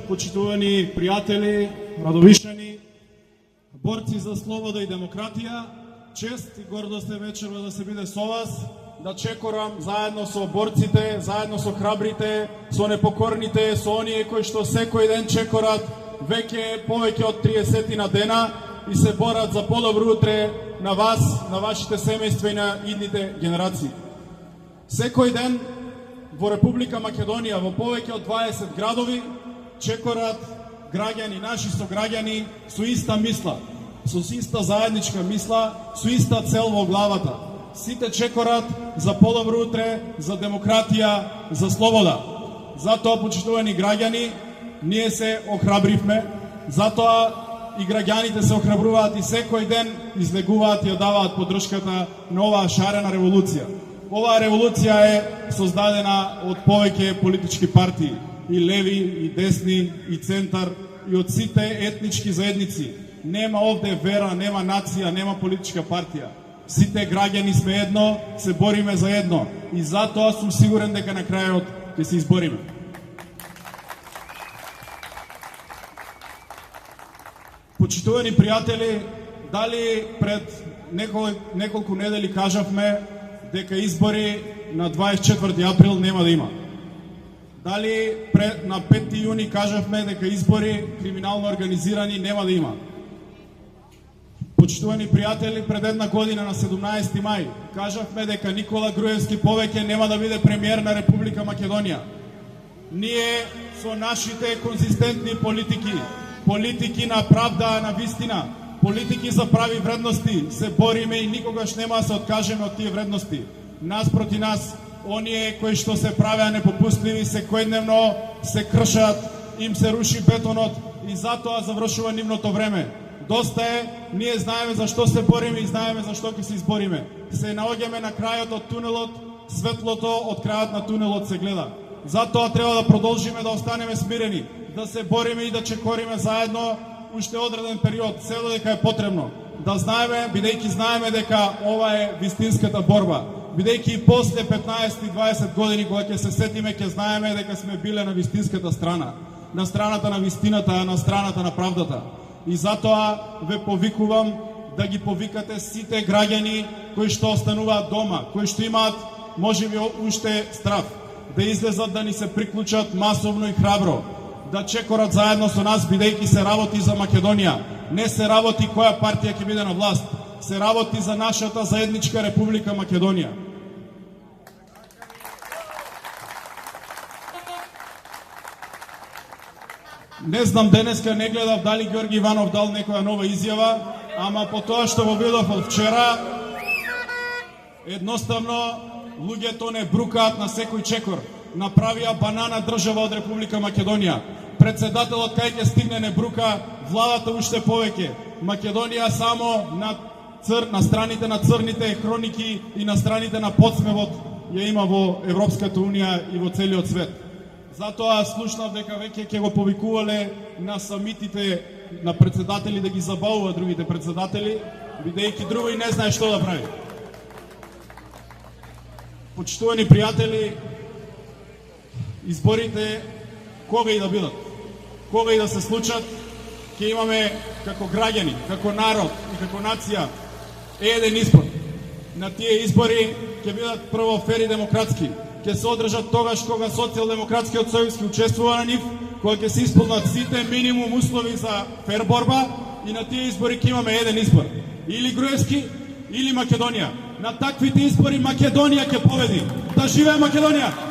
Почитувани пријатели, радовишани, борци за слобода и демократија, чест и гордост е вечерва да се биде со вас, да чекорам заедно со борците, заедно со храбрите, со непокорните, со оние кои што секој ден чекорат веќе повеќе од 30 на дена и се борат за подобро утре на вас, на вашите семејства и на идните генерации. Секој ден во Република Македонија, во повеќе од 20 градови, чекорат граѓани, наши сограѓани, со иста мисла, со иста заедничка мисла, со иста цел во главата. Сите чекорат за подобро утре, за демократија, за слобода. Затоа, почитувани граѓани, ние се охрабривме, затоа и граѓаните се охрабруваат и секој ден излегуваат и ја даваат поддршката на оваа шарена револуција. Оваа револуција е создадена од повеќе политички партии, и леви, и десни, и центар, и од сите етнички заедници. Нема овде вера, нема нација, нема политичка партија. Сите граѓани сме едно, се бориме за едно. И затоа сум сигурен дека на крајот ќе се избориме. Почитувани пријатели, дали пред неколку недели кажавме дека избори на 24 април нема да има? Дали на 5 јуни кажавме дека избори криминално организирани нема да има? Почитувани пријатели, пред една година на 17 мај кажавме дека Никола Груевски повеќе нема да биде премиер на Република Македонија. Ние со нашите конзистентни политики на правда, на вистина, политики за прави вредности, се бориме и никогаш нема да се откажеме од тие вредности. Нас проти нас, оние кои што се правеа непопустливи, секојдневно се кршат, им се руши бетонот и затоа завршува нивното време. Доста е, ние знаеме за што се бориме и знаеме за што ќе се избориме. Се наоѓаме на крајот од тунелот, светлото од крајот на тунелот се гледа. Затоа треба да продолжиме да останеме смирени, да се бориме и да чекориме заедно уште одреден период, се додека е потребно. Да знаеме, бидејќи знаеме дека ова е вистинската борба. Бидејќи и после 15 и 20 години, кога ќе се сетиме, ќе знаеме дека сме биле на вистинската страна. На страната на вистината, на страната на правдата. И затоа ве повикувам да ги повикате сите граѓани кои што остануваат дома, кои што имаат можеби уште страв, да излезат да ни се приклучат масовно и храбро, да чекорат заедно со нас, бидејќи се работи за Македонија. Не се работи која партија ќе биде на власт, се работи за нашата заедничка Република Македонија. Не знам, денеска не гледав дали Георги Иванов дал некоја нова изјава, ама по тоа што го видов од вчера, едноставно луѓето не брукаат на секој чекор. Направија банана држава од Република Македонија. Председателот кај ќе стигне не брука, владата уште повеќе. Македонија само на страните на црните хроники и на страните на подсмевот ја има во Европската унија и во целиот свет. Затоа слушнав дека веќе ќе го повикувале на самитите на председатели да ги забавува другите председатели, бидејќи друго и не знае што да прави. Почитувани пријатели, изборите кога и да бидат, кога и да се случат, ќе имаме како граѓани, како народ и како нација еден избор. На тие избори ќе бидат прво фер и демократски, ќе се одржат тогаш кога Социјалдемократскиот сојуз ќе учествува на нив, кога ќе се исполнат сите минимум услови за фер борба и на тие избори ќе имаме еден избор. Или Груевски, или Македонија. На таквите избори Македонија ќе победи. Да живее Македонија!